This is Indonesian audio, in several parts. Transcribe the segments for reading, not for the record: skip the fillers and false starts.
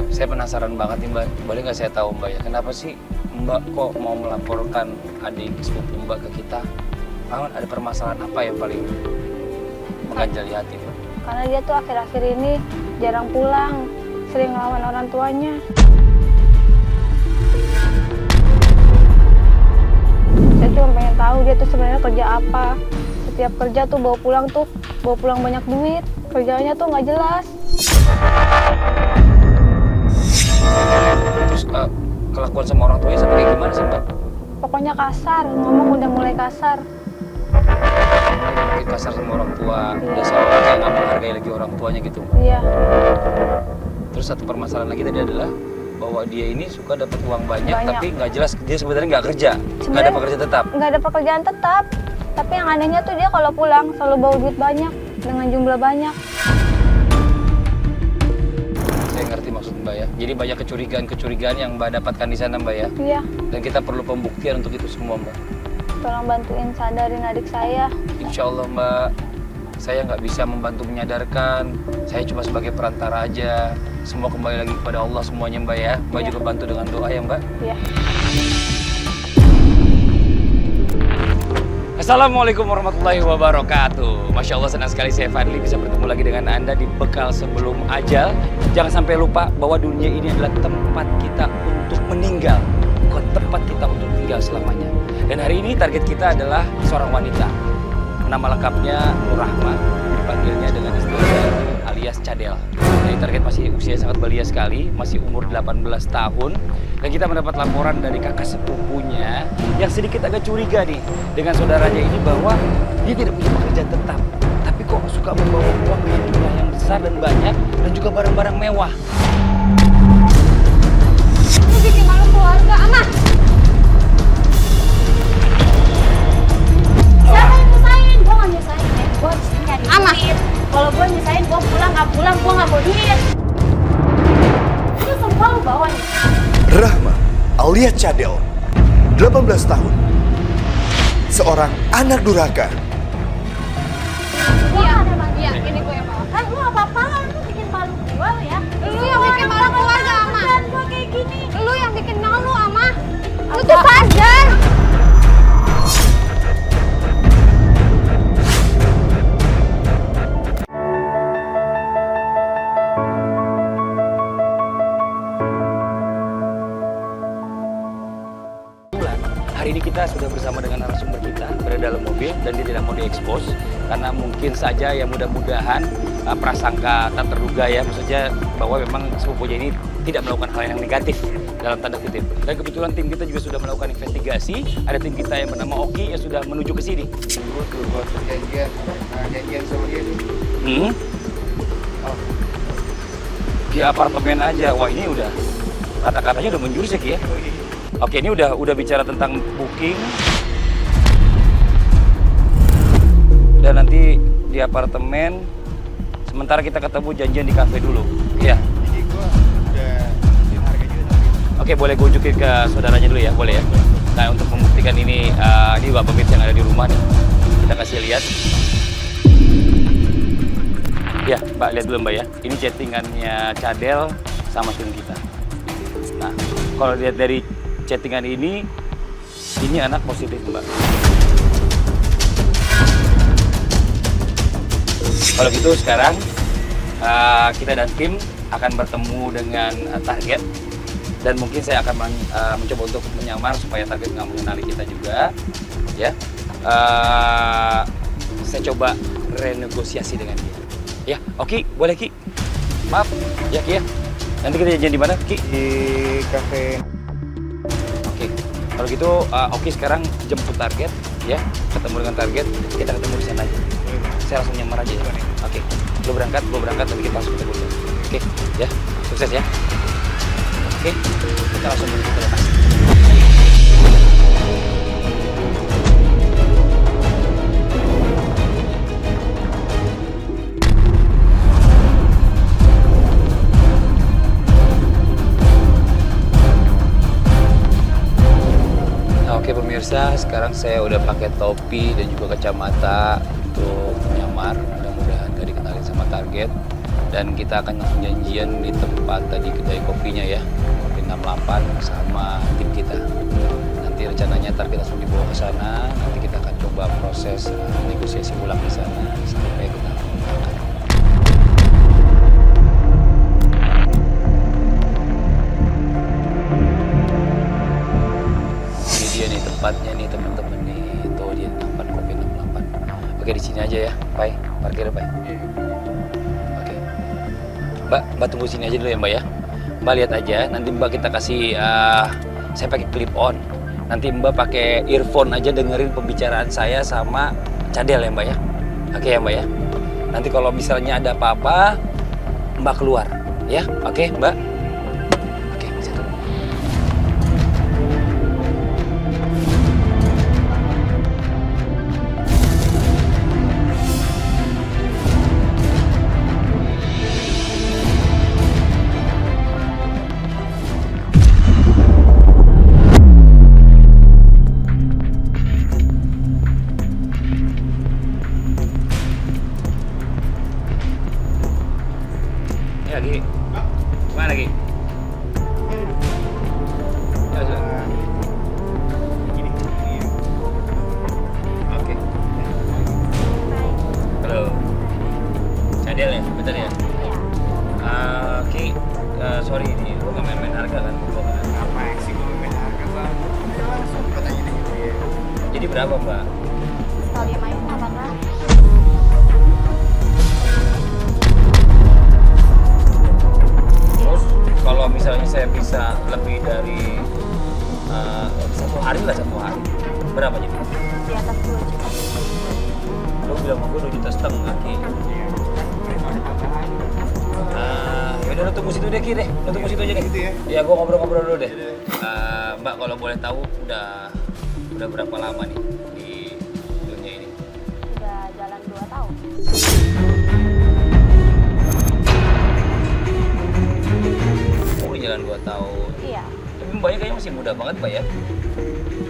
Saya penasaran banget nih Mbak, boleh nggak saya tahu Mbak ya, kenapa sih Mbak kok mau melaporkan adik sepupu Mbak ke kita? Ada permasalahan apa yang paling mengganjal di hati Mbak? Karena dia tuh akhir-akhir ini jarang pulang, sering ngelawan orang tuanya. Saya cuma pengen tahu dia tuh sebenarnya kerja apa. Setiap kerja tuh bawa pulang banyak duit. Kerjanya tuh nggak jelas. Terus kelakuan sama orang tuanya sampai kayak gimana sih Mbak? Pokoknya kasar, ngomong udah mulai kasar. Mungkin kasar sama orang tua, udah seolah kayak nggak menghargai lagi orang tuanya gitu Mbak. Iya. Terus satu permasalahan lagi tadi adalah bahwa dia ini suka dapat uang banyak. Tapi nggak jelas dia sebenarnya nggak kerja, nggak ada pekerjaan tetap. Nggak ada pekerjaan tetap. Tapi yang anehnya tuh dia kalau pulang selalu bawa duit banyak dengan jumlah banyak. Saya ngerti maksud Mbak ya. Jadi banyak kecurigaan yang Mbak dapatkan di sana Mbak ya. Iya. Dan kita perlu pembuktian untuk itu semua Mbak. Tolong bantuin sadarin adik saya. Insya Allah Mbak, saya nggak bisa membantu menyadarkan. Saya cuma sebagai perantara aja. Semua kembali lagi kepada Allah semuanya Mbak ya. Mbak juga bantu dengan doa ya Mbak. Iya. Assalamualaikum warahmatullahi wabarakatuh. Masya Allah, senang sekali saya Fadli bisa bertemu lagi dengan Anda di Bekal Sebelum Ajal. Jangan sampai lupa bahwa dunia ini adalah tempat kita untuk meninggal, bukan tempat kita untuk tinggal selamanya. Dan hari ini target kita adalah seorang wanita. Nama lengkapnya Nur Rahma, dipanggilnya dengan istilah alias Cadel. Jadi target masih usia sangat belia sekali, masih umur 18 tahun. Dan kita mendapat laporan dari kakak sepupunya yang sedikit agak curiga nih dengan saudaranya ini bahwa dia tidak punya pekerjaan tetap. Tapi kok suka membawa uang dengan jumlah yang besar dan banyak dan juga barang-barang mewah. Ini bikin malu keluarga, Amah. Siapa yang nyusahin? Gue gak nyusahin, gue nyari Amah. duit. Kalau gue nyusahin, gue pulang, gue gak mau duit. Itu semua lu bawa nih. Rahma alias Cadel, 18 tahun, seorang anak durhaka. Iya, ini gue yang bawa. Lu apa-apaan, lu bikin malu gue ya. Lu yang bikin malu keluarga, Amah. Dan gue kayak gini. Lu yang bikin malu, Amah. Lu tuh sadar. Hari ini kita sudah bersama dengan narasumber kita berada dalam mobil dan dia tidak mau diekspos karena mungkin saja ya mudah-mudahan prasangka tak terduga ya, maksudnya bahwa memang sepupunya ini tidak melakukan hal yang negatif dalam tanda kutip. Dan kebetulan tim kita juga sudah melakukan investigasi, ada tim kita yang bernama Oki yang sudah menuju ke sini. Buat perjanjian sama dia nih. Di apartemen aja, wah ini udah kata-katanya udah menjurus ya Ki ya. Oke, ini udah bicara tentang booking. Dan nanti di apartemen. Sementara kita ketemu janjian di kafe dulu. Iya. Jadi gua udah bikin harga juga. Oke, boleh gue unjukin ke saudaranya dulu ya, boleh ya. Nah, untuk membuktikan ini juga pemirsa yang ada di rumah nih. Kita kasih lihat. Ya, Mbak lihat dulu Mbak ya. Ini chattingannya Cadel sama tim kita. Nah, kalau lihat dari chattingan ini anak positif Mbak. Kalau gitu sekarang kita dan tim akan bertemu dengan target dan mungkin saya akan mencoba untuk menyamar supaya target nggak mengenali kita juga, ya. Saya coba renegosiasi dengan dia. Ya, Oke, boleh Ki. Maaf, ya Ki ya. Nanti kita janjian di mana Ki? Di kafe. Kalau gitu, Oki sekarang jemput target, ya, ketemu dengan target, kita ketemu di sana aja. Saya langsung nyamar aja ya. Oke, lo berangkat, nanti kita langsung ketemu. Oke, ya, sukses ya. Oke, kita langsung menuju ke lokasi. Oke pemirsa, sekarang saya udah pakai topi dan juga kacamata untuk menyamar. Mudah-mudahan gak dikenalin sama target. Dan kita akan langsung janjian di tempat tadi kedai kopinya ya, Kopi 68 sama tim kita. Nanti rencananya ntar kita langsung dibawa ke sana, nanti kita akan coba proses negosiasi ulang di sana sampai kita berangkat. Ini dia nih tempatnya nih teman-teman nih, itu dia tempat Kopi 68. Oke, di sini aja ya, Pai. Parkir ya, Pai. Oke. Mbak tunggu sini aja dulu ya, Mbak ya. Mbak lihat aja, nanti Mbak kita kasih saya pakai clip on. Nanti Mbak pakai earphone aja dengerin pembicaraan saya sama Cadel ya Mbak ya. Oke ya Mbak ya. Nanti kalau misalnya ada apa-apa, Mbak keluar ya. Oke Mbak. Oke, situ. Lagi, mana lagi? Ya sudah. Gini. Oke. Halo. Cadel ya, betul ya? Iya. Oke. Sorry ini, lu nggak main-main harga kan? Apa yang sih gue main harga bang? Ayo langsung katanya gitu ya. Jadi berapa Mbak? Sekali main apa kan? Terus kalau misalnya saya bisa lebih dari 1 hari lah, 1 hari. Berapa jadi? Di atas 2 juta. Lu bilang sama gue 2,5 juta Ki. Iya. Ada tambahan. Yaudah lu tunggu situ deh Ki deh. Lu tunggu situ aja deh. Gitu ya? Iya, gua ngobrol-ngobrol dulu deh. Mbak kalau boleh tahu udah berapa lama nih di dunia ini? Udah jalan 2 tahun. Oh, jalan 2 tahun. Iya. Tapi Mbaknya kayaknya masih muda banget Mbak ya.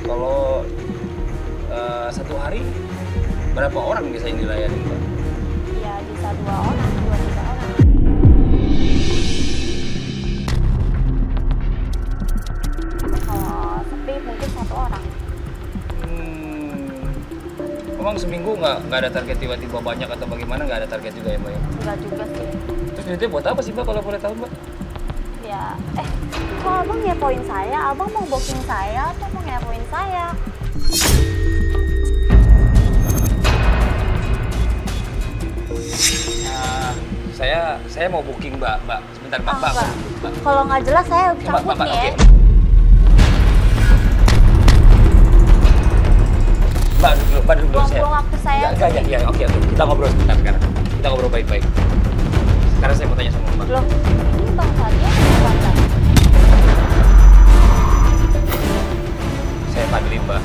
Kalau 1 hari berapa orang bisa yang dilayani Mbak? Ya bisa 2 orang, 2-3 orang. Kalau sepi mungkin 1 orang. Emang seminggu nggak ada target tiba-tiba banyak atau bagaimana, nggak ada target juga ya Mbak ya? Enggak juga sih. Terus duitnya buat apa sih Mbak kalau boleh tahu Mbak? Ya, kok abang ngepoin saya? Abang mau booking saya atau mau ngepoin saya? Saya mau booking Mbak. Sebentar Mbak. Ah, Mbak. Kalau nggak jelas saya cabut Mbak, nih ya. oke. Mbak duduk dulu saya. Buang-buang waktu saya. Ya, oke. Kita ngobrol sebentar sekarang. Kita ngobrol baik-baik. Sekarang saya mau tanya sama Mbak. Loh, ini Bang Fadli atau Bang Fadli? Saya Fadli Mbak.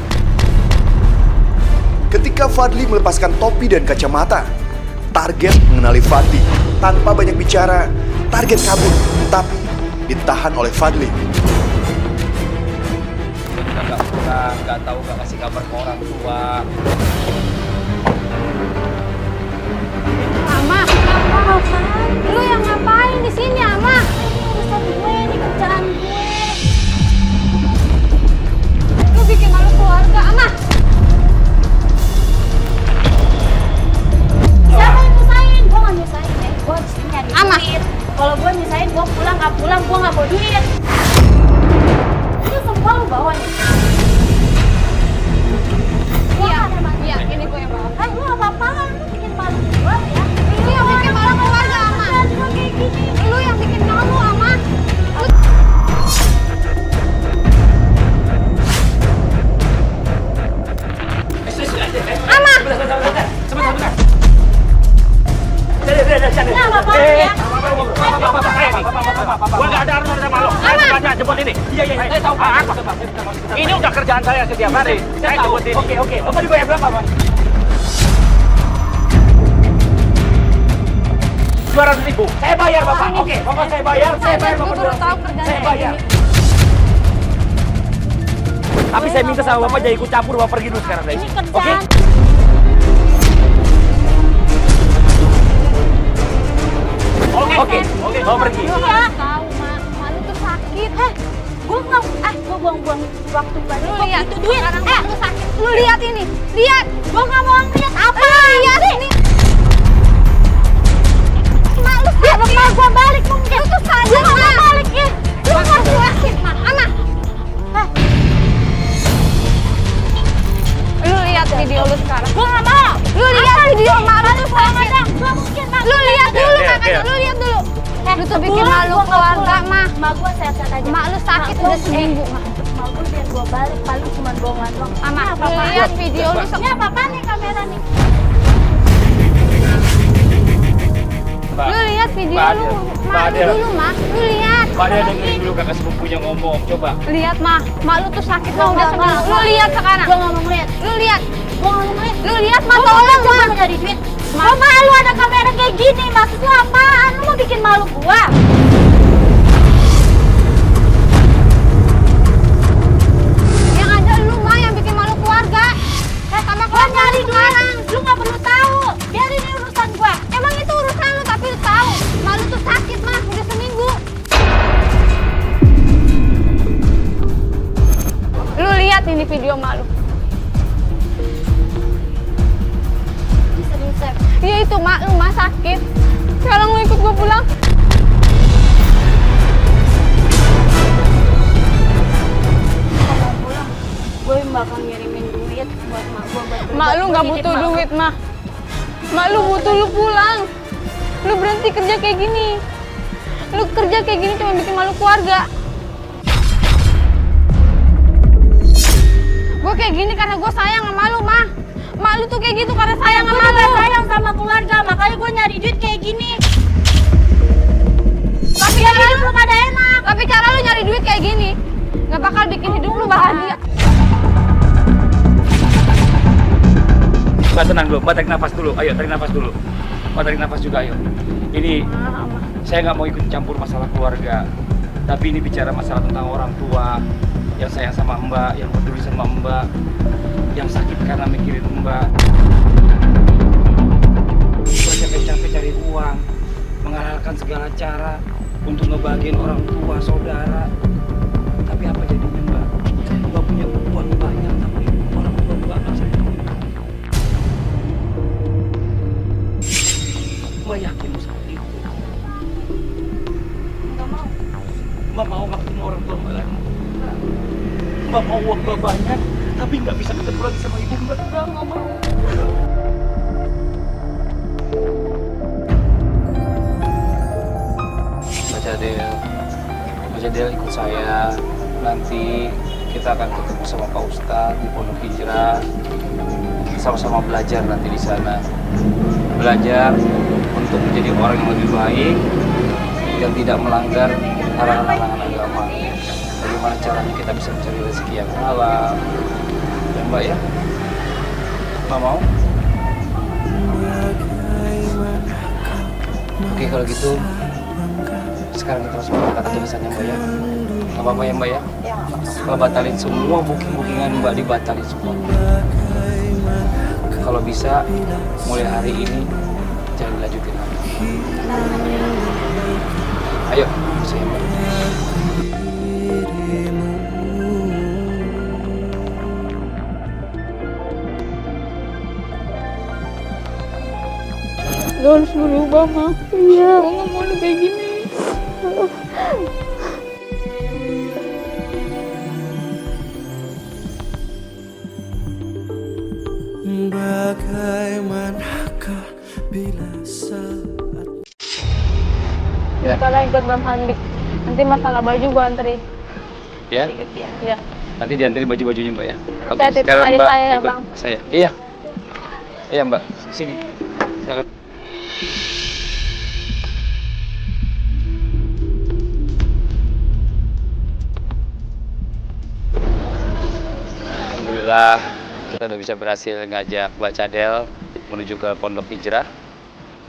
Ketika Fadli melepaskan topi dan kacamata, target mengenali Fadli. Tanpa banyak bicara, target kabur, tapi ditahan oleh Fadli. Kita nggak pulang, nggak tahu, nggak kasih kabar ke orang tua. Ama, lu yang ngapain di sini, Ama? Ini urusan gue, ini kerjaan gue. Lu bikin malu keluarga, Ama. Siapa yang nyusahin? Gue nggak nyusahin, gue di sini nyari duit. Kalau gue nyusahin, gue pulang, gue nggak bawa duit. Itu semua lu bawa nih. Iya, ini gue yang bawa. Lu apa-apa, lu bikin malu gue ya. Lu yang bikin malu keluarga, Ama. Cuma kayak gini. Lu yang bikin malu, Ama. Ama! Sebentar. Ini apa-apaan ya? Gua nggak ada urusan sama lo. Saya sengaja jemput ini. Iya. Saya tahu Pak. Ini udah kerjaan saya setiap hari. Saya jemput ini. Oke. Bapak dibayar berapa, Pak? 200.000. Saya bayar, Bapak. Oke, Bapak saya bayar. Saya bayar, Bapak. Saya bayar. Tapi saya minta sama Bapak jangan ikut campur. Bapak pergi dulu sekarang dari Ini sini. Oke? kerjaan. Oke, mau pergi. Lu harus tahu, Mak. Mak lu tuh sakit. Gue buang-buang waktu banyak. Lu lihat itu duit. Lu sakit. Lu lihat ini. Lihat. Gue nggak mau ngeliat apa. Lihat ini. Mak lu sakit. Mak gue balik mungkin. Lu tuh sadar. Gue nggak mau balik ya. Lu harus sakit, Mak. Ama. Lu lihat video lu sekarang. Gue nggak mau. Lu lihat video mak lu tuh sakit. Gak mungkin, Mak. Lu lihat dulu makanya. Lu lihat dulu. Lu tuh bikin malu keluarga, Mah. Mak gue sehat-sehat aja. Mak lu sakit udah seminggu, Mah. Mak gue biar gue balik paling cuma bohongan doang. Ama, lu lihat video lu. Ini apa nih kamera nih? Lu lihat video lu. Mak lu dulu, Mah. Lu lihat. Mbak Del dengerin dulu kakak sepupunya ngomong, coba. Lihat, Mah. Mak lu tuh sakit Mah udah seminggu. Lu lihat sekarang. Gua nggak mau ngeliat. Lu lihat. Gua nggak mau ngeliat. Lu lihat, Mah. Tolong, Mah. Gua nyari duit. Gua malu ada kamera kayak gini. Maksud lu apaan? Lu mau bikin malu gua? Yang ada lu, Mah, yang bikin malu keluarga. Sama keluarga nyari duit. Lu nggak perlu tahu. Biarin ini urusan gua. Emang itu urusan lu, tapi lu tahu. Malu tuh sakit, Mah. Udah seminggu. Lu lihat ini video malu. Iya itu mak, lu mah sakit. Sekarang lu ikut gua pulang. Kalau pulang, gue bakal ngirimin duit buat mak gua. Mak lu nggak butuh duit mah. Mak lu butuh lu pulang. Lu berhenti kerja kayak gini. Lu kerja kayak gini cuma bikin malu keluarga. Gue kayak gini karena gue sayang sama lu, Mah. Mak lu tuh kayak gitu karena sayang sama lu. Sayang sama keluarga, makanya gue nyari duit kayak gini. Tapi cara lu belum ada enak. Tapi cara lu nyari duit kayak gini nggak bakal bikin hidup lu bahagia. Mbak tenang dulu, Mbak tarik nafas dulu. Ayo tarik nafas dulu. Mbak tarik nafas juga, ayo. Ini saya nggak mau ikut campur masalah keluarga. Tapi ini bicara masalah tentang orang tua yang sayang sama Mbak, yang peduli sama Mbak, yang sakit karena mikirin Mbak. Mbak capek-capek cari uang, menghalalkan segala cara untuk ngebahagiain orang tua, saudara. Tapi apa jadinya Mbak? Mbak punya uang banyak, tapi orang tua Mbak nggak sayang sama Mbak. Mbak yakin seperti itu? Nggak mau. Mbak mau nggak ketemu orang tua Mbak lagi? Mbak mau uang Mbak banyak, tapi nggak bisa ketemu lagi sama ibu Mbak. Nggak mau. Mbak Jadel ikut saya. Nanti kita akan ketemu sama Pak Ustadz di Pondok Hijrah. Sama-sama belajar nanti di sana. Belajar untuk menjadi orang yang lebih baik, yang tidak melanggar larangan-larangan agama. Bagaimana caranya kita bisa mencari rezeki yang halal, ya Mbak ya? Mbak mau? Oke kalau gitu, sekarang kita harus berangkat ke tulisannya Mbak ya. Gak apa-apa ya Mbak ya? Mbak batalin semua booking-bookingan Mbak, dibatalin semua. Kalau bisa, mulai hari ini jangan dilanjutin lagi. Ayo, saya Mbak. Lo harus berubah, Ma. Iya. Gue nggak mau lu kayak gini. Bagaimanakah bila saat Ya. Kalau ikut Bang Handik, nanti masalah baju gua anterin. Ya? Iya. Nanti diantarin baju-bajunya Mbak ya. Oke, Saya titip sekarang adik Mbak saya, ikut Bang. saya. Iya. Iya Mbak, sini. Silakan. Alhamdulillah kita udah bisa berhasil ngajak Mbak Cadel menuju ke Pondok Hijrah.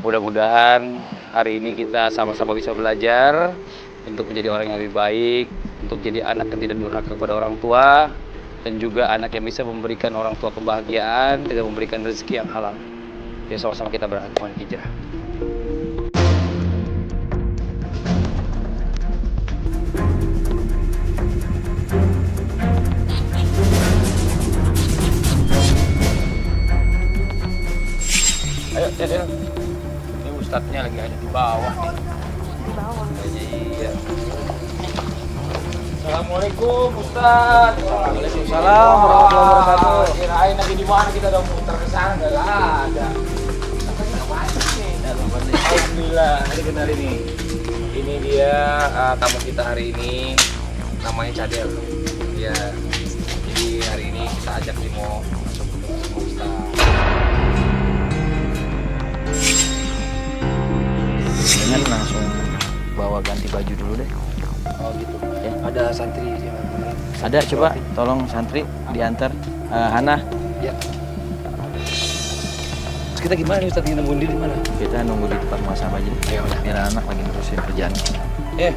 Mudah-mudahan hari ini kita sama-sama bisa belajar untuk menjadi orang yang lebih baik, untuk jadi anak yang tidak durhaka kepada orang tua, dan juga anak yang bisa memberikan orang tua kebahagiaan dengan memberikan rezeki yang halal. Ya sama-sama kita berangkat ke Pondok Hijrah. Ustadznya lagi ada di bawah nih. Di bawah. Iya. Assalamualaikum Ustadz. Waalaikumsalam warahmatullahi wabarakatuh. Kirain lagi di mana kita udah muter ke sana nggak ada. Alhamdulillah, hari kenalin nih. Ini dia tamu kita hari ini, namanya Cadel. Ya, jadi hari ini kita ajak dia mau masuk ke sama Ustadz. Jangan langsung bawa ganti baju dulu deh. Oh gitu. Ya. Ada santri di mana? Ada, coba tolong santri diantar. Hana, Ya. Terus kita gimana nih Ustadz, nungguin dia di mana? kita nunggu di tempat muasabah aja. Ya udah. Biar anak lagi nerusin kerjaan.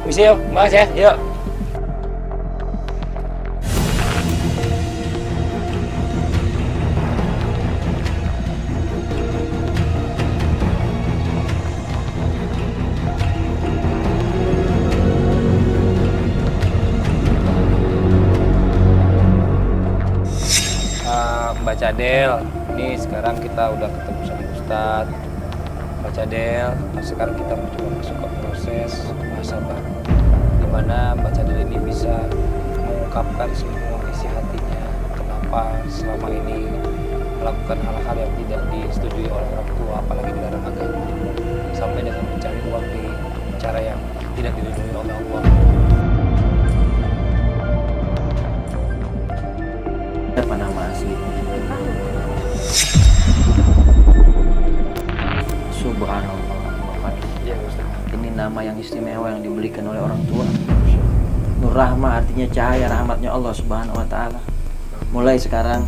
Misi yuk, mas ya, yuk. Mbak Cadel, ini sekarang kita udah ketemu sama Ustadz. Mbak Cadel, sekarang kita mencoba masuk ke proses muhasabah, di mana Mbak Cadel ini bisa mengungkapkan semua isi hatinya, kenapa selama ini melakukan hal-hal yang tidak disetujui oleh orang tua, apalagi dilarang agama, sampai dengan mencari uang di cara yang tidak diridhoi oleh Allah. Apa nama asli? Subhanallah, Bapak. Iya Ustaz. Ini nama yang istimewa yang diberikan oleh orang tua. Nur Rahmah artinya cahaya rahmatnya Allah Subhanahu wa Ta'ala. Mulai sekarang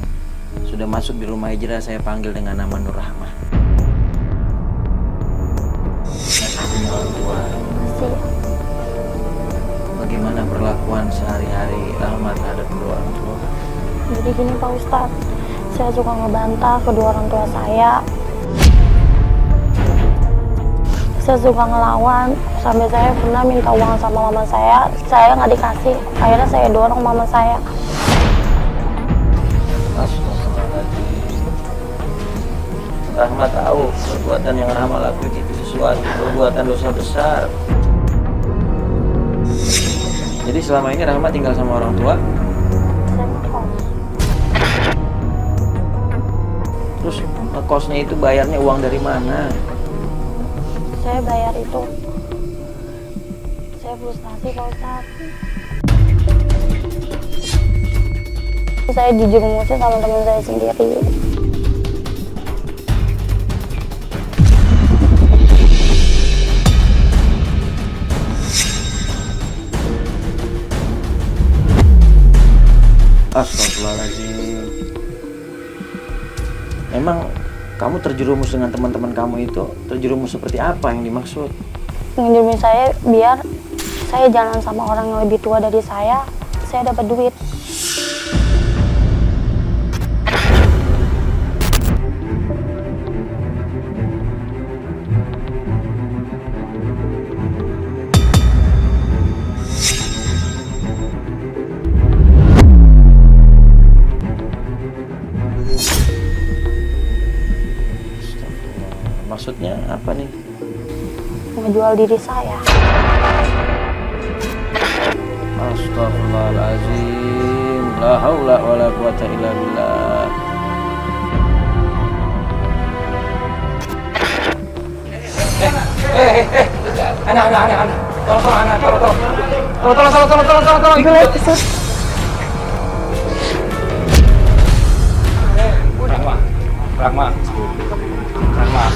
sudah masuk di rumah hijrah, saya panggil dengan nama Nur Rahmah. Orang tua, Masih. bagaimana perlakuan sehari-hari Rahmat terhadap kedua orang tua? Jadi gini Pak Ustadz, saya suka ngebantah kedua orang tua saya. Saya suka ngelawan, sampai saya pernah minta uang sama mama saya nggak dikasih. Akhirnya saya dorong mama saya. Astagfirullahaladzim. Rahmat tahu perbuatan yang Rahmat lakukan itu sesuatu perbuatan dosa besar. Jadi selama ini Rahmat tinggal sama orang tua, Saya ngekos. terus ngekosnya itu bayarnya uang dari mana? Saya bayar itu. Saya frustasi Pak Ustadz. Saya dijurumusin sama teman saya sendiri. Astagfirullahaladzim. Memang kamu terjerumus dengan teman-teman kamu itu, terjerumus seperti apa yang dimaksud? Ngejurumin saya biar saya jalan sama orang yang lebih tua dari saya dapat duit. Maksudnya apa nih? Ngejual diri saya. Astagfirullahaladzim. La haula wa la quwata illa billah. Anak. Tolong, anak, tolong. Ikut.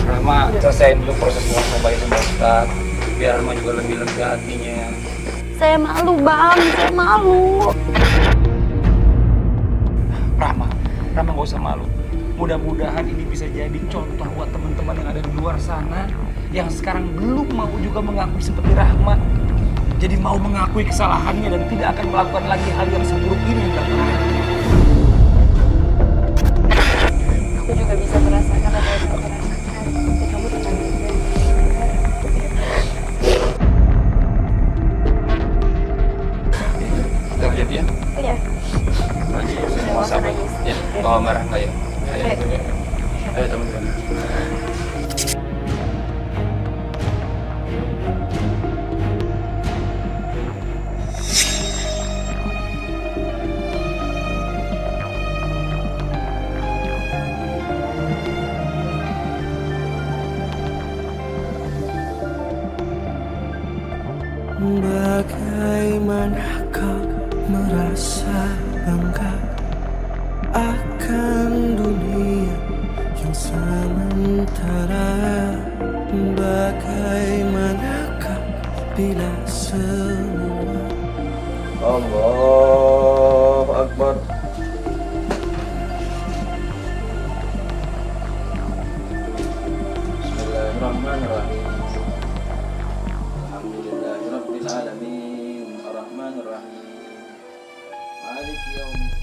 Rahma, selesaiin dulu proses muhasabah itu Pak Ustadz, biar Rahma juga lebih lega hatinya. Saya malu Bang, saya malu. Rahma nggak usah malu. Mudah-mudahan ini bisa jadi contoh buat teman-teman yang ada di luar sana yang sekarang belum mau juga mengakui seperti Rahma. Jadi mau mengakui kesalahannya dan tidak akan melakukan lagi hal yang seburuk ini yang dilakukan. Aku juga bisa merasakan apa yang kamu rasakan. Tapi kamu tenang aja. Kita lihat ya. Iya. Muhasabah. Ya, bawa merah nggak ya? Ayo teman-teman. Bagaimana kau merasa bangga akan dunia yang sementara? Bagaimanakah bila semua Allahu Akbar. Bismillahirrahmanirrahim. Alhamdulillahirabbil alamin. Arrahmanirrahim. Maliki yaumiddin.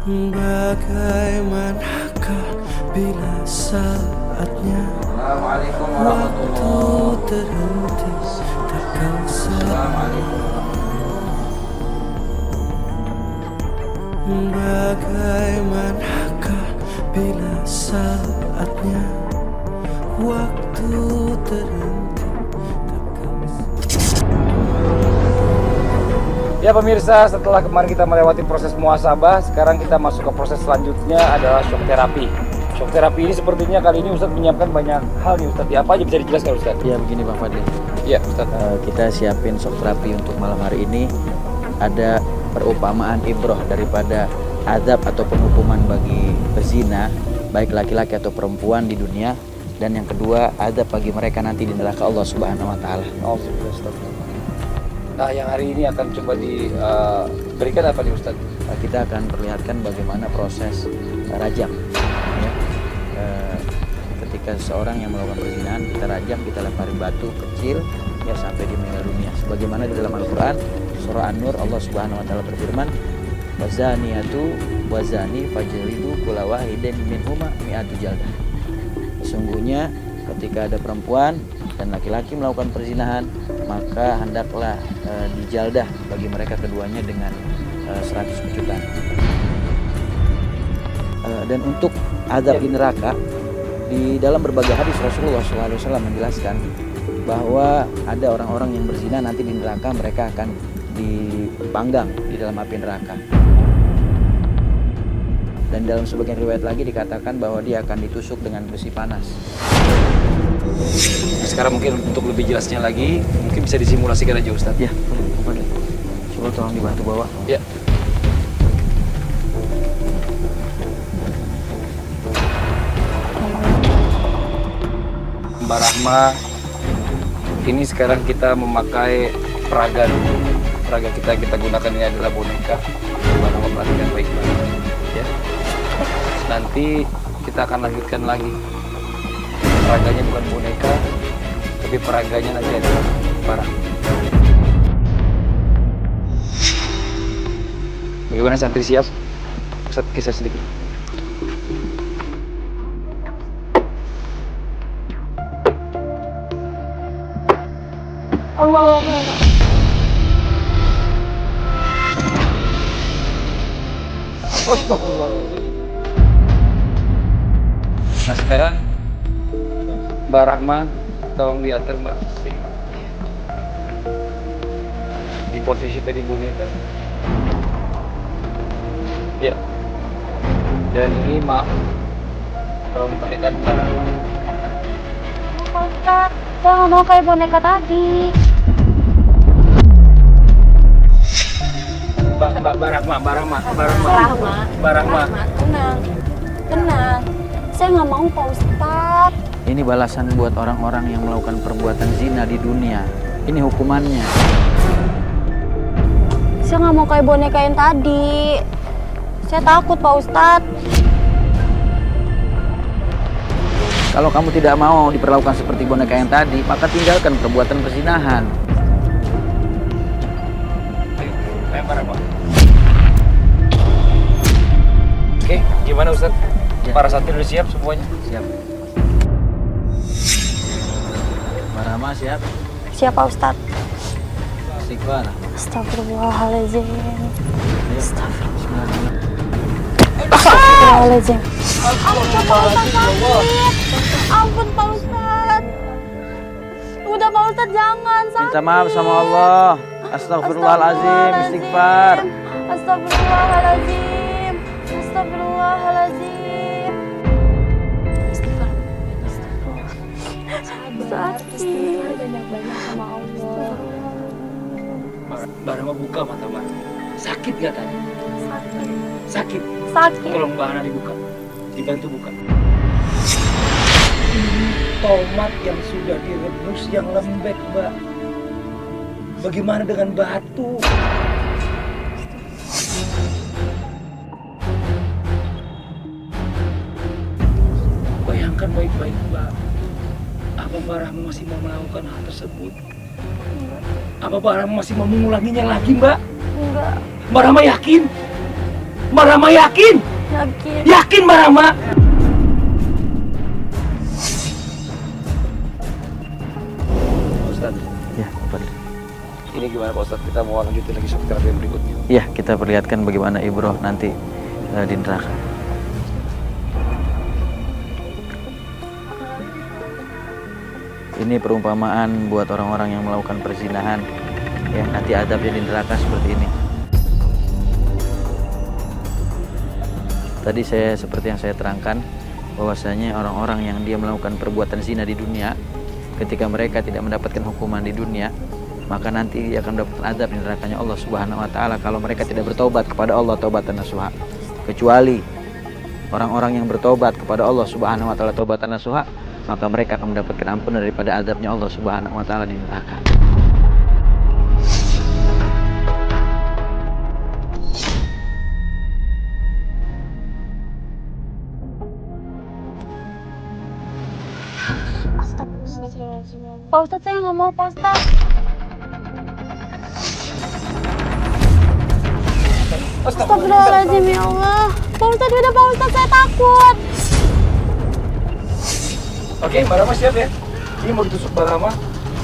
Bagaimanakah bila saatnya Assalamualaikum waktu warahmatullahi terhenti tak kau sadari? Bagaimanakah bila saatnya waktu terhenti tak kau Ya pemirsa, setelah kemarin kita melewati proses muhasabah, sekarang kita masuk ke proses selanjutnya adalah shock terapi. Shock terapi ini sepertinya kali ini Ustadz menyiapkan banyak hal nih Ustadz. Apa aja bisa dijelaskan Ustadz? Ya begini Pak Fadli. Iya Ustadz. Kita siapin shock terapi untuk malam hari ini. Ada perumpamaan ibroh daripada azab atau penghukuman bagi pezina, baik laki-laki atau perempuan di dunia. Dan yang kedua, azab bagi mereka nanti di neraka Allah Subhanahu wa taala. Nah, yang hari ini akan coba diberikan apa nih Ustadz? Kita akan perlihatkan bagaimana proses rajam. Ya. Ketika seseorang yang melakukan perzinahan, kita rajam, kita lemparin batu kecil ya sampai dia meninggal dunia. Sebagaimana di dalam Al-Qur'an surah An-Nur, Allah Subhanahu wa taala berfirman, "Wazaniyatu wazani fajlidu kulla wahidin minhuma mi'atu jaldah." Sesungguhnya ketika ada perempuan dan laki-laki melakukan perzinahan, maka hendaklah dijaldah bagi mereka keduanya dengan 100 pecutan. Dan untuk azab di neraka, di dalam berbagai hadis Rasulullah SAW menjelaskan bahwa ada orang-orang yang berzina nanti di neraka mereka akan dipanggang di dalam api neraka. Dan dalam sebagian riwayat lagi dikatakan bahwa dia akan ditusuk dengan besi panas. Nah, sekarang mungkin untuk lebih jelasnya lagi, mungkin bisa disimulasikan aja Ustadz. Ya, boleh. Coba tolong dibantu bawa. Ya. Mbak Rahma, ini sekarang kita memakai peraga dulu. Peraga kita gunakan ini adalah boneka. Mbak Rahma perhatikan baik-baik. Ya. Nanti kita akan lanjutkan lagi. Peraganya bukan boneka, tapi peraganya nanti adalah parang. Bagaimana santri siap? Ustadz kisah sedikit. Allahu Akbar. Nah sekarang Mbak Rahma, tolong diatur Mbak. Di posisi tadi boneka. Ya. Dan ini maaf. Tolong tarik barang. Pak Ustadz, saya nggak mau kayak boneka tadi. Mbak Rahma. Tenang. Saya nggak mau Pak Ustadz. Ini balasan buat orang-orang yang melakukan perbuatan zina di dunia. Ini hukumannya. Saya nggak mau kayak boneka yang tadi. Saya takut Pak Ustadz. Kalau kamu tidak mau diperlakukan seperti boneka yang tadi, maka tinggalkan perbuatan perzinahan. Ayo Mbak Rahma. Oke, gimana Ustadz? Ya. Para santri udah siap semuanya? Siap. Mbak Rahma siap? Siap Pak Ustadz. Istighfar. Astagfirullahaladzim. Bismillahirrahmanirrahim. Ampun Pak Ustadz. Udah Pak Ustadz jangan sakit. Minta maaf sama Allah. Astagfirullahaladzim. Istighfar. Astagfirullahaladzim. sama Allah. Mbak Rahma buka mata Mbak. Sakit gak tadi? Sakit. Sakit. Tolong Mbak Hana dibuka. Dibantu buka. Tomat yang sudah direbus yang lembek, Mbak. Bagaimana dengan batu? Bayangkan baik-baik, Mbak. Apa Mbak Rahma masih mau melakukan hal tersebut? Apa Mbak Rahma masih mau mengulanginya lagi, Mbak? Enggak. Mbak Rahma yakin? Mbak Rahma yakin? Yakin. Yakin Mbak Rahma? Ustaz, Ya, Pak. ini gimana Pak Ustaz? Kita mau lanjutin lagi shock terapi yang berikutnya. Ya, kita perlihatkan bagaimana ibroh nanti di neraka. Ini perumpamaan buat orang-orang yang melakukan perzinahan, ya, nanti adabnya di neraka seperti ini. Tadi seperti yang saya terangkan, bahwasanya orang-orang yang dia melakukan perbuatan zina di dunia, ketika mereka tidak mendapatkan hukuman di dunia, maka nanti dia akan mendapatkan adab di nerakanya Allah Subhanahu wa taala kalau mereka tidak bertobat kepada Allah taubatan nasuha. Kecuali orang-orang yang bertobat kepada Allah Subhanahu wa taala taubatan nasuha, maka mereka akan mendapatkan ampunan daripada adabnya Allah Subhanahu wa taala di neraka. Pak Ustadz, saya nggak mau, Pak Ustadz. Astagfirullahaladzim, ya Allah. Pak Ustadz, udah Pak Ustadz, saya takut. Oke, Mbak Rahma siap ya? Ini mau ditusuk Mbak Rahma?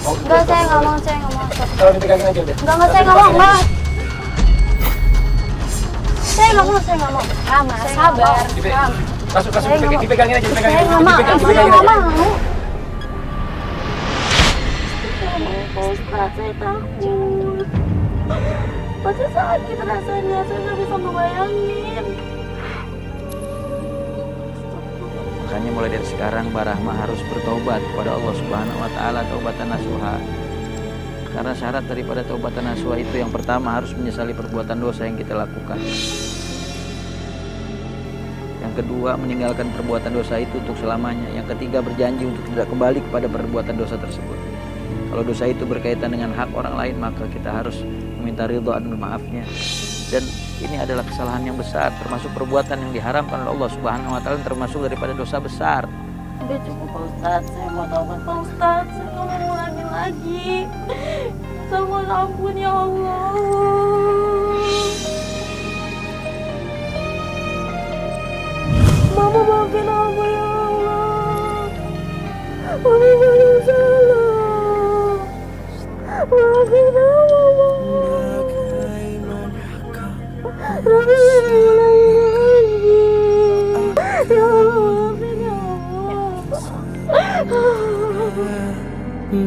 Enggak, saya nggak mau, saya nggak mau. Kalau dipegangin aja udah. Enggak, saya nggak mau, Mbak. Saya nggak mau, saya nggak mau. Rama, sabar. Masuk, dipegangin aja, Saya nggak mau, saya nggak mau. Pak Ustadz, saya takut. Pasti sakit rasanya, saya nggak bisa ngebayangin. Makanya mulai dari sekarang Mbak Rahma harus bertobat kepada Allah Subhanahu wa taala taubatan nasuha. Karena syarat daripada taubatan nasuha itu yang pertama harus menyesali perbuatan dosa yang kita lakukan. Yang kedua, meninggalkan perbuatan dosa itu untuk selamanya. Yang ketiga, berjanji untuk tidak kembali kepada perbuatan dosa tersebut. Kalau dosa itu berkaitan dengan hak orang lain, maka kita harus meminta ridha dan maafnya. Dan ini adalah kesalahan yang besar, termasuk perbuatan yang diharamkan oleh Allah Subhanahu wa taala, termasuk daripada dosa besar. Udah cukup, Pak Ustadz, saya mau taubat, Pak Ustadz, saya nggak mau ngulangin lagi. Saya mohon ampun, ya Allah. Mama, maafin aku, ya Allah. Mama banyak salah. Maafin aku, Mama. Rami lagi. Ya Allah, maafin ya Allah.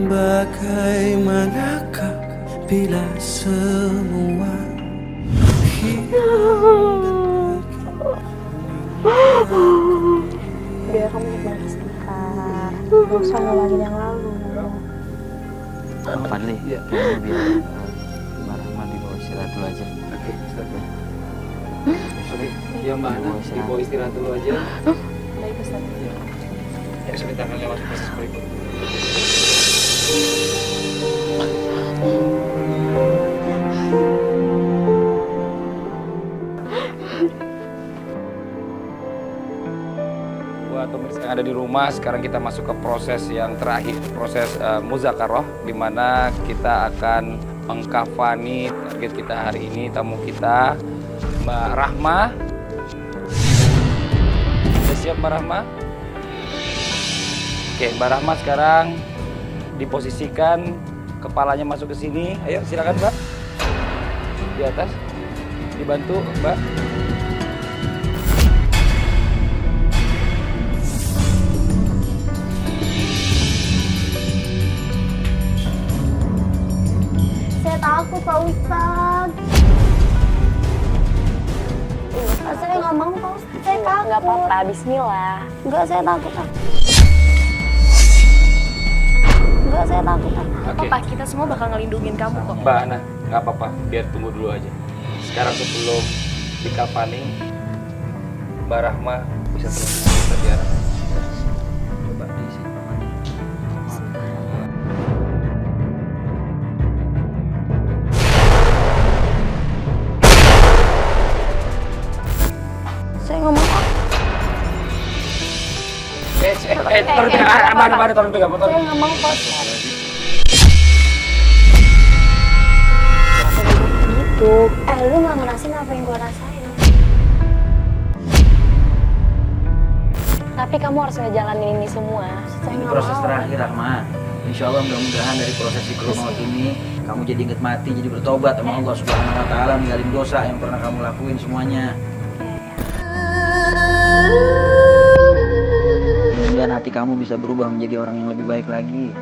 Bagaimanakah bila semua Biar kamu juga istighfar. Gak usah ngulangin yang lalu. Fadli, kayaknya biar Mbak Rahma dibawa istirahat dulu aja. Oke, Ustaz. Oke, ya Mbak Hana, dibawa istirahat dulu aja. Baik, Ustaz. Ya, sudah kita akan lewati proses berikutnya. Buat pemirsa yang ada di rumah, sekarang kita masuk ke proses yang terakhir, proses muzakarah, di mana kita akan mengkafani target kita hari ini, tamu kita Mbak Rahma. Sudah siap Mbak Rahma? Oke, Mbak Rahma sekarang diposisikan, kepalanya masuk ke sini. Ayo silakan Mbak. Di atas. Dibantu Mbak. Saya takut, Pak Ustadz. Saya nggak mau, Pak Ustadz. Saya takut. Nggak apa-apa, bismillah. Enggak, saya takut. Enggak, saya takut. Oke. Papa, kita semua bakal ngelindungin kamu kok. Mbak Ana, nggak apa-apa, biar tunggu dulu aja. Sekarang sebelum dikafani, Mbak Rahma bisa tolong kita biar Coba diisi. Saya nggak mau. tolong pegang, Mbak, tolong pegang, tolong. Saya nggak mau Pak Ustadz. Gitu. Lu nggak ngerasain apa yang gua rasain. Tapi kamu harus ngejalanin ini semua. Saya Ini nggak proses mau. terakhir, Rahma. Insya Allah mudah-mudahan dari proses zikrul maut ini kamu jadi inget mati, jadi bertobat sama Allah Subhanahu Wa Taala, ninggalin dosa yang pernah kamu lakuin semuanya. Dan hati kamu bisa berubah menjadi orang yang lebih baik lagi.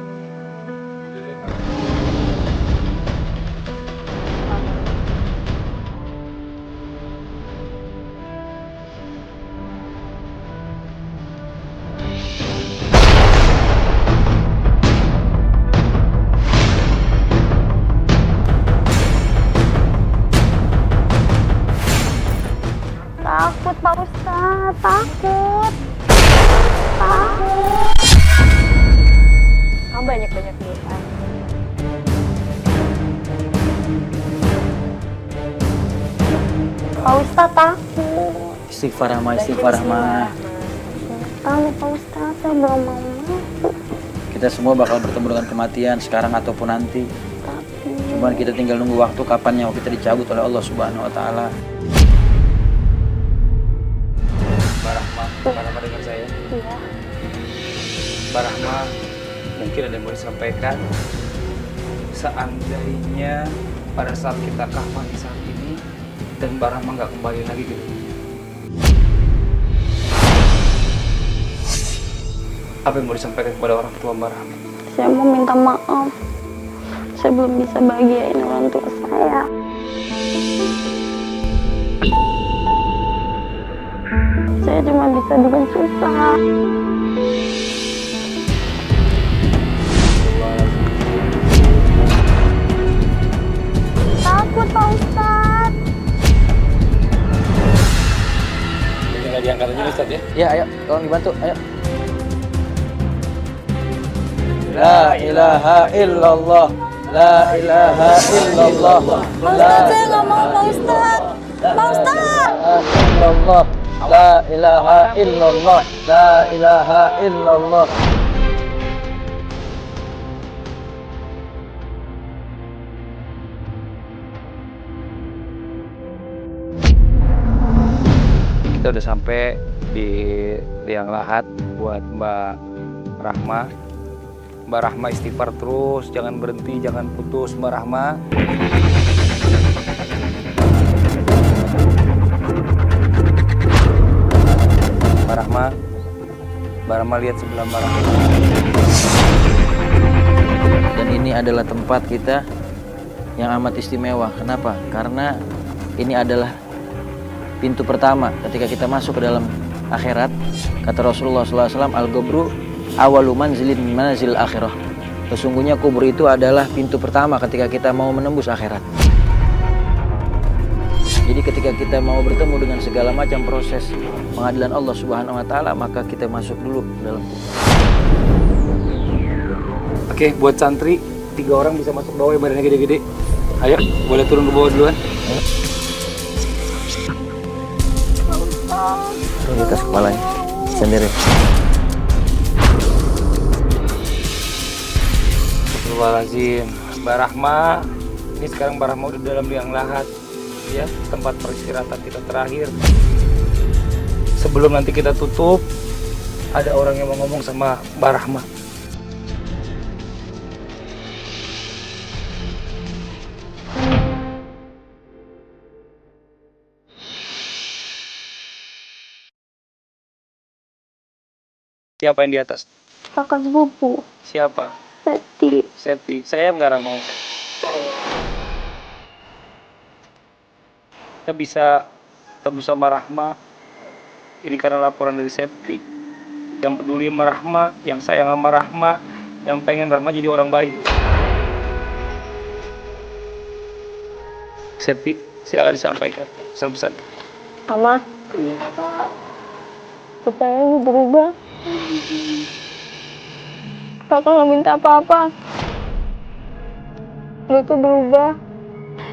Takut Pak Ustadz, takut. Takut. Kamu banyak-banyak doa. Pak Ustadz takut. Istighfar, Rahma, istighfar, Rahma. Tahu Pak Ustadz, saya belum mau masuk. Kita semua bakal bertemu dengan kematian sekarang ataupun nanti. Cuman kita tinggal nunggu waktu kapan nyawa kita dicabut oleh Allah Subhanahu Wa Taala. Mbak Rahma dengar saya. Iya. Mbak Rahma, mungkin ada yang mau disampaikan. Seandainya pada saat kita kafani saat ini dan Mbak Rahma nggak kembali lagi ke dunia, apa yang mau disampaikan kepada orang tua Mbak Rahma? Saya mau minta maaf. Saya belum bisa bahagiain orang tua saya. Saya cuma bisa bikin susah. Takut Pak Ustadz. Tinggal diangkat aja Ustaz ya. Ya, ayo, tolong dibantu, ayo. La ilaha illallah, la ilaha illallah, la Saya nggak mau Pak Ustadz. Pak Ustadz. illallah, la ilaha illallah, la ilaha illallah. Kita udah sampai di liang lahat buat Mbak Rahma. Mbak Rahma istighfar terus, jangan berhenti, jangan putus Mbak Rahma. Mbak Rahma lihat sebelah Mbak Rahma. Dan ini adalah tempat kita yang amat istimewa. Kenapa? Karena ini adalah pintu pertama ketika kita masuk ke dalam akhirat. Kata Rasulullah SAW, Al-Gobru awalu manzilin min manazil akhirah. Sesungguhnya kubur itu adalah pintu pertama ketika kita mau menembus akhirat. Jadi ketika kita mau bertemu dengan segala macam proses pengadilan Allah Subhanahu Wa Taala, maka kita masuk dulu dalam kubur. Oke, buat santri 3 orang bisa masuk bawah yang badannya gede-gede. Ayo, boleh turun ke bawah duluan. Turun di atas kepalanya sendiri. Astagfirullahaladzim. Mbak Rahma, ini sekarang Mbak Rahma udah dalam liang lahat, ya, tempat peristirahatan kita terakhir. Sebelum nanti kita tutup, ada orang yang mau ngomong sama Mbak Rahma. Siapa yang di atas? Kakak sepupu, Siapa? Seti. Seti. Saya nggak mau. Kita bisa tembus sama Rahma. Ini karena laporan dari Seti. Yang peduli sama Rahma, yang sayang sama Rahma, yang pengen Rahma jadi orang baik. Septi, silakan disampaikan pesan-pesan. Mama, supaya lu berubah. Kakak nggak minta apa-apa. Lu tuh berubah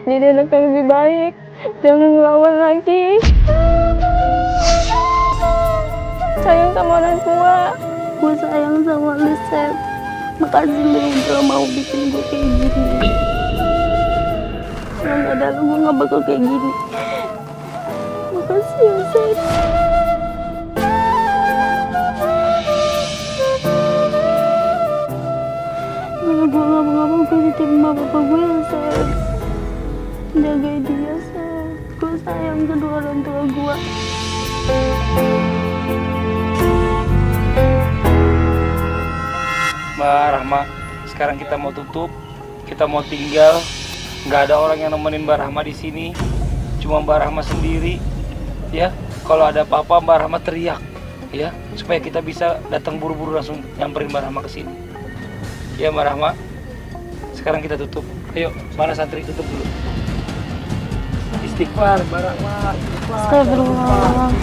jadi anak yang lebih baik. Jangan ngelawan lagi. Sayang sama orang tua. Gue sayang sama lu, Sep. Makasih lu udah mau bikin gue kayak gini. Kalau nggak ada lu, gue nggak bakal kayak gini. Makasih ya, Sep. Kalau gue nggak mau gue diterima bapak gue ya, Sep. Jagain dia, Sep. Gue sayang kedua orang tua gue. Mbak Rahma, sekarang kita mau tutup, kita mau tinggal. Nggak ada orang yang nemenin Mbak Rahma di sini, cuma Mbak Rahma sendiri. Ya, kalau ada apa-apa Mbak Rahma teriak, ya, supaya kita bisa datang buru-buru langsung nyamperin Mbak Rahma ke sini. Ya Mbak Rahma, sekarang kita tutup. Ayo, mana santri tutup dulu. Istighfar Mbak Rahma. Astagfirullah.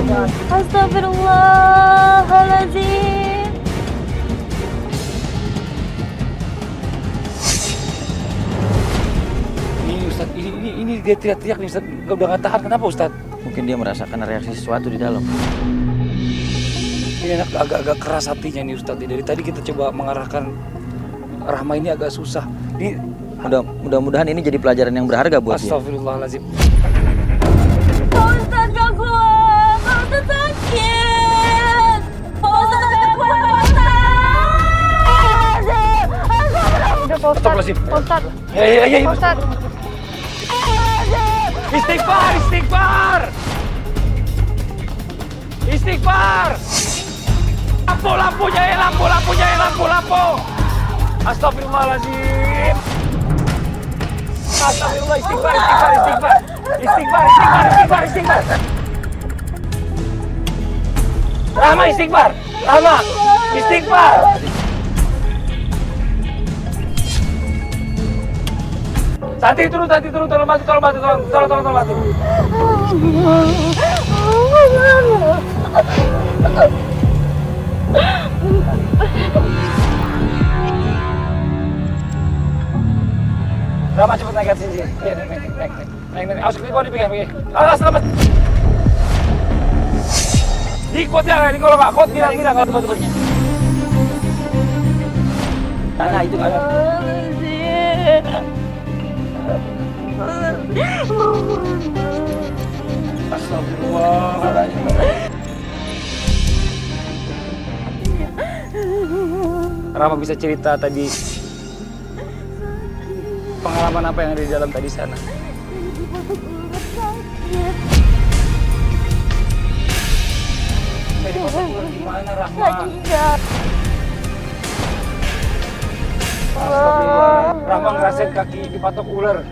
Astagfirullahaladzim. Ustaz, ini dia teriak-teriak nih Ustaz, udah gak tahan. Kenapa Ustaz? Mungkin dia merasakan reaksi sesuatu di dalam. Ini anak agak-agak keras hatinya nih Ustaz. Dari tadi kita coba mengarahkan Rahma ini agak susah. Ini Mudah-mudahan ini jadi pelajaran yang berharga buat dia. Astagfirullahaladzim. Pak Ustadz gak kuat, Pak Ustadz sakit. Pak Ustadz gak kuat, Pak Ustadz. Udah, Pak Ustadz. Pak Ustadz. Ya. Pak Ustadz. Istighfar, istighfar. Istighfar. Lampu-lampunya ya, lampu. Astagfirullahaladzim. Astagfirullah, istighfar. Rahma, istighfar. Santi turun, tolong bantu. Rahma cepet naik ke sini. Naik. Awas kau dipegang. Awas selamat. Dikot ya, kalau nggak kot bilang kalau teman-temannya. Tanah itu kan. Astagfirullahaladzim. Rahma bisa cerita tadi pengalaman apa yang ada di dalam tadi sana? Tadi gimana Rahma? Astagfirullah. Rahma ngerasain kaki dipatok ular.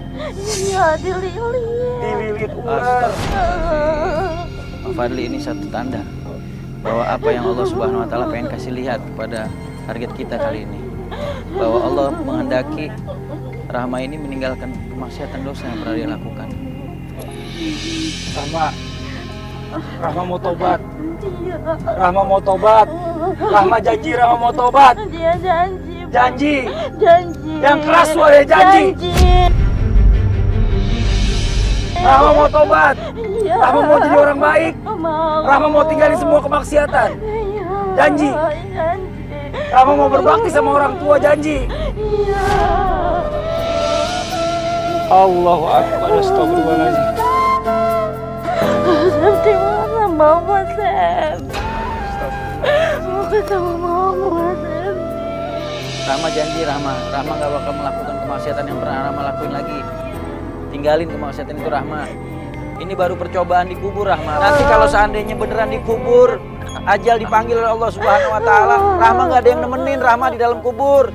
Iya, dililit ular. Pak Fadli, ini satu tanda bahwa apa yang Allah Subhanahu wa taala pengen kasih lihat kepada target kita kali ini, bahwa Allah menghendaki Rahma ini meninggalkan kemaksiatan dosa yang pernah dia lakukan. Rahma mau tobat. Rahma janji Rahma mau tobat. Dia janji. Yang keras suara janji. Rahma mau tobat. Rahma mau jadi orang baik. Rahma mau tinggalin semua kemaksiatan. Janji. Rahma mau berbakti sama orang tua, janji. Allahu Akbar, astagfirullahaladzim. Di mana Mama, Sep? Mau ketemu Mama, Sep. Rahma janji, Rahma gak bakal melakukan kemaksiatan yang pernah Rahma lakuin lagi. Tinggalin kemaksiatan itu, Rahma. Ini baru percobaan dikubur, Rahma. Nanti kalau seandainya beneran dikubur, ajal dipanggil oleh Allah Subhanahu wa taala, Rahma gak ada yang nemenin Rahma di dalam kubur.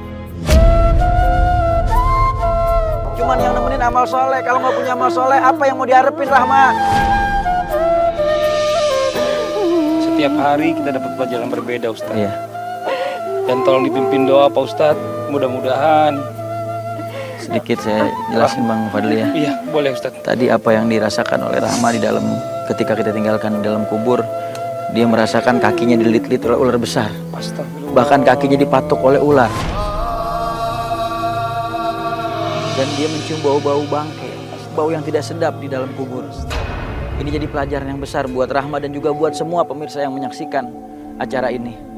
Cuman yang nemenin amal soleh. Kalau nggak punya amal soleh, apa yang mau diharapin, Rahma? Setiap hari kita dapat pelajaran berbeda, Ustaz. Iya. Dan tolong dipimpin doa Pak Ustadz. Mudah-mudahan. Sedikit saya jelasin Bang Fadli ya. Iya, boleh Ustadz. Tadi apa yang dirasakan oleh Rahma di dalam ketika kita tinggalkan di dalam kubur, dia merasakan kakinya dililit oleh ular besar. Astagfirullah. Bahkan kakinya dipatok oleh ular. Dan dia mencium bau-bau bangkai, bau yang tidak sedap di dalam kubur. Ini jadi pelajaran yang besar buat Rahma dan juga buat semua pemirsa yang menyaksikan acara ini.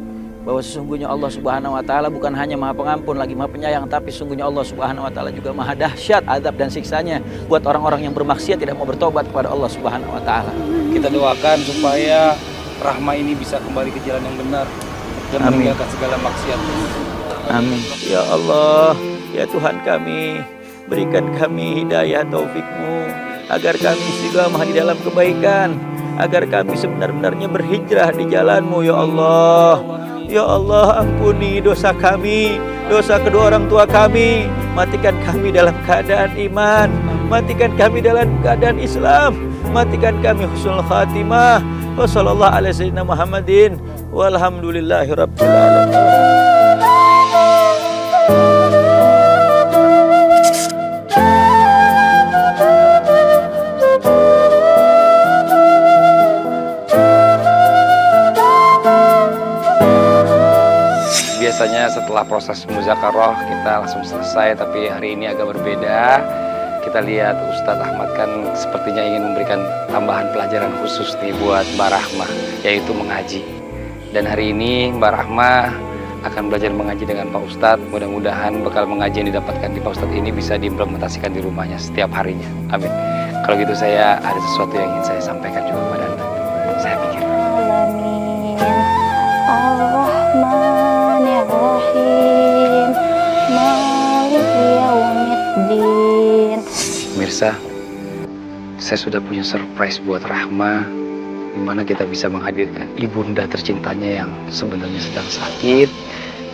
Bahwa sesungguhnya Allah Subhanahu wa Ta'ala bukan hanya Maha Pengampun, lagi Maha Penyayang, tapi sesungguhnya Allah Subhanahu wa Ta'ala juga Maha Dahsyat azab dan siksanya buat orang-orang yang bermaksiat tidak mau bertobat kepada Allah Subhanahu wa Ta'ala. Kita doakan supaya Rahma ini bisa kembali ke jalan yang benar dan Amin. meninggalkan segala maksiat. Amin. Ya Allah, ya Tuhan kami, berikan kami hidayah taufik-Mu agar kami istiqamah di dalam kebaikan, agar kami sebenar-benarnya berhijrah di jalan-Mu ya Allah. Ya Allah, ampuni dosa kami, dosa kedua orang tua kami. Matikan kami dalam keadaan iman, matikan kami dalam keadaan Islam, matikan kami husnul khatimah. Wa sallallahu ala sayyidina Muhammadin walhamdulillahi rabbil alamin. Biasanya setelah proses muzakarah kita langsung selesai, tapi hari ini agak berbeda. Kita lihat Ustadz Ahmad kan sepertinya ingin memberikan tambahan pelajaran khusus nih buat Mbak Rahma, yaitu mengaji. Dan hari ini Mbak Rahma akan belajar mengaji dengan Pak Ustadz. Mudah-mudahan bekal mengaji yang didapatkan di Pak Ustadz ini bisa diimplementasikan di rumahnya setiap harinya. Amin. Kalau gitu saya ada sesuatu yang ingin saya sampaikan juga kepada Anda. Saya pikir. Alamin. Ar-Rahmanir-Rahim. Maliki yaumiddin. Pemirsa, saya sudah punya surprise buat Rahma, di mana kita bisa menghadirkan ibunda tercintanya yang sebenarnya sedang sakit,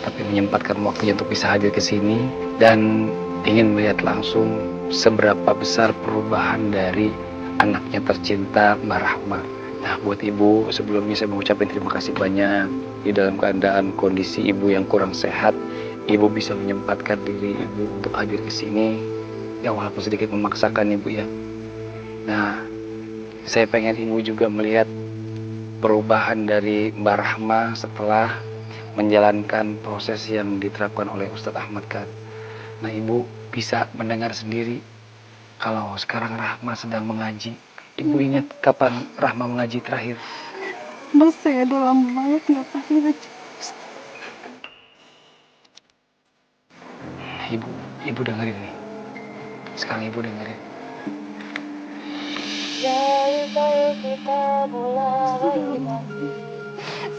tapi menyempatkan waktunya untuk bisa hadir ke sini dan ingin melihat langsung seberapa besar perubahan dari anaknya tercinta Mbak Rahma. Nah, buat ibu, sebelumnya saya mengucapkan terima kasih banyak. Di dalam keadaan kondisi ibu yang kurang sehat, ibu bisa menyempatkan diri ibu untuk hadir ke sini. Ya walaupun sedikit memaksakan ibu ya. Nah, saya pengen ibu juga melihat perubahan dari Mbak Rahma setelah menjalankan proses yang diterapkan oleh Ustadz Ahmad Kad. Nah, ibu bisa mendengar sendiri kalau sekarang Rahma sedang mengaji. Ibu ingat kapan Rahma mengaji terakhir? Mas, saya udah lama banget nggak pernah ngaji. Ibu dengerin nih. Sekarang ibu dengerin.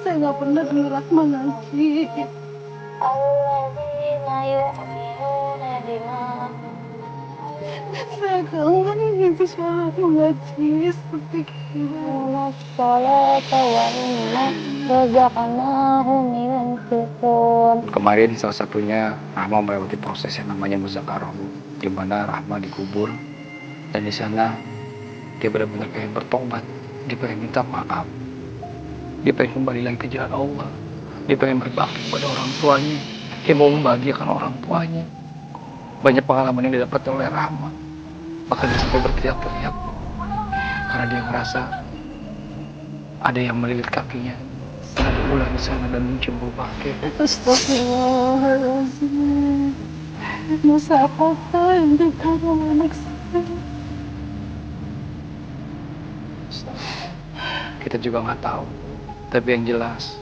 Saya nggak pernah dengar Rahma ngaji. Saya kangen gitu suara mengaji seperti ini. Kemarin salah satunya Rahma melewati proses yang namanya muzakarah, di mana Rahma dikubur dan di sana dia benar-benar pengen bertobat, dia pengen minta maaf, dia pengen kembali lagi ke jalan Allah, dia pengen berbakti pada orang tuanya, dia mau membahagiakan orang tuanya. Banyak pengalaman yang didapat oleh Rahma, bahkan dia sampai berteriak-teriak karena dia merasa ada yang melilit kakinya, ada ular di sana dan mencium bau bangkai. Astagfirullahaladzim. Dosa apa yang dibunuh anak saya? Kita juga nggak tahu, tapi yang jelas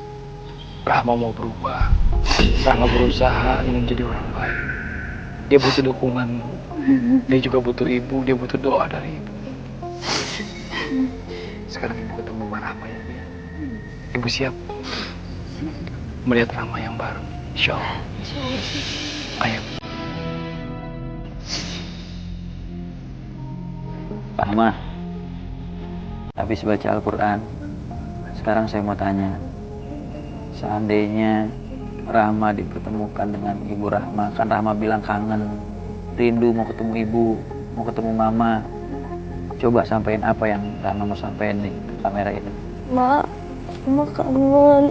Rahma mau berubah. Rahma berusaha ingin jadi orang baik. Dia butuh dukungan, dia juga butuh ibu, dia butuh doa dari ibu. Sekarang ibu ketemu Mbak Rahma ya. Ibu siap melihat Rahma yang baru, insya Allah. Ayo. Pak Rahma, habis baca Al-Quran, sekarang saya mau tanya, seandainya Rahma dipertemukan dengan Ibu Rahma, kan Rahma bilang kangen, rindu mau ketemu ibu, mau ketemu mama. Coba sampein apa yang Rahma mau sampein di kamera ini. Ma kangen.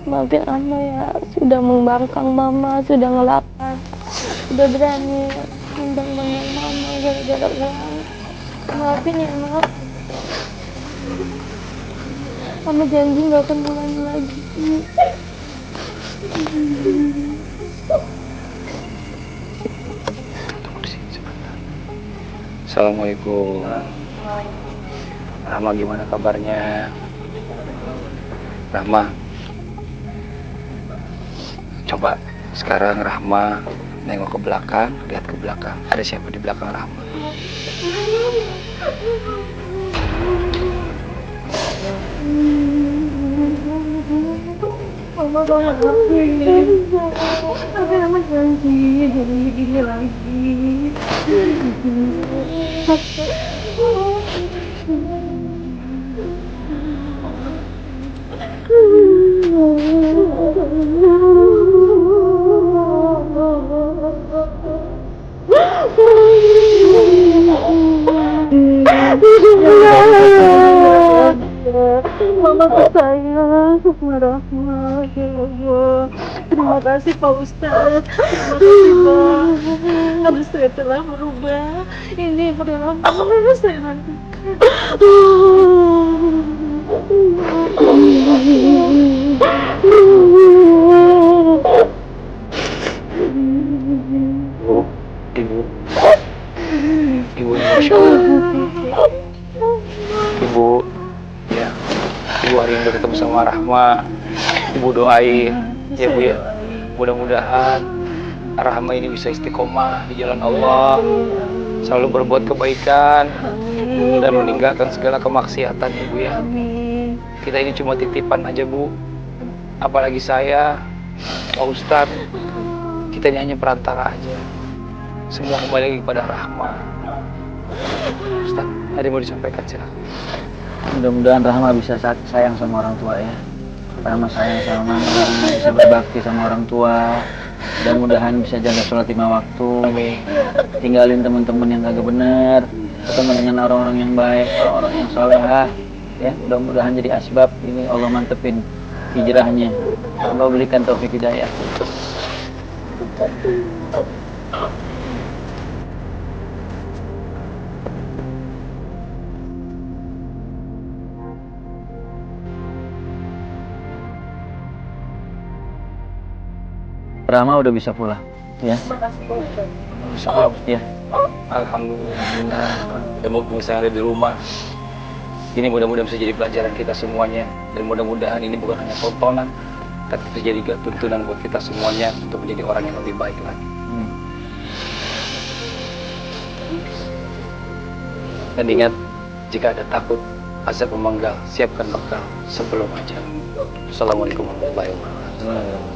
Maafin Ama ya, sudah membangkang Mama, sudah ngelakar, sudah berani membangkang Mama gara-gara uang. Maafin ya, Mak. Mama janji gak akan ulangi lagi. Assalamualaikum. Rahma, gimana kabarnya? Rahma, coba sekarang Rahma nengok ke belakang, lihat ke belakang. Ada siapa di belakang Rahma? Mama tolong aku ini. Tapi Mama janji gini lagi. Mama sayang sama Rahma, ya Allah. Terima kasih Pak Ustadz. Terima kasih Pak. Harus saya telah berubah. Ini adalah harus saya lakukan. Ibu, Masya Allah. Ibu, ya, Ibu hari ini ketemu sama Rahma. Ibu doain, ya Bu ya. Mudah-mudahan Rahma ini bisa istiqomah di jalan Allah, selalu berbuat kebaikan dan meninggalkan segala kemaksiatan, Ibu ya. Kita ini cuma titipan aja, Bu. Apalagi saya, Pak Ustadz, kita ini hanya perantara aja. Semua kembali lagi kepada Rahma. Ustaz, ada yang mau disampaikan silakan. Mudah-mudahan Rahma bisa sayang sama orang tua ya. Rahma sayang sama mama, bisa berbakti sama orang tua. Mudah-mudahan bisa jaga sholat 5 waktu. Amin. Tinggalin teman-teman yang kagak benar, ketemu dengan orang-orang yang baik, orang-orang yang salehah. Ya, mudah-mudahan jadi asbab ini Allah mantepin hijrahnya. Allah berikan taufik hidayah. Rahma udah bisa pulang, ya. Bisa pulang. Ya. Alhamdulillah. Dan mumpung saya ada di rumah, ini mudah-mudahan bisa jadi pelajaran kita semuanya. Dan mudah-mudahan ini bukan hanya tontonan, tapi bisa jadi tuntunan buat kita semuanya untuk menjadi orang yang lebih baik lagi. Dan ingat, jika ada takut, azab memenggal, siapkan bekal sebelum ajal. Assalamualaikum warahmatullahi wabarakatuh.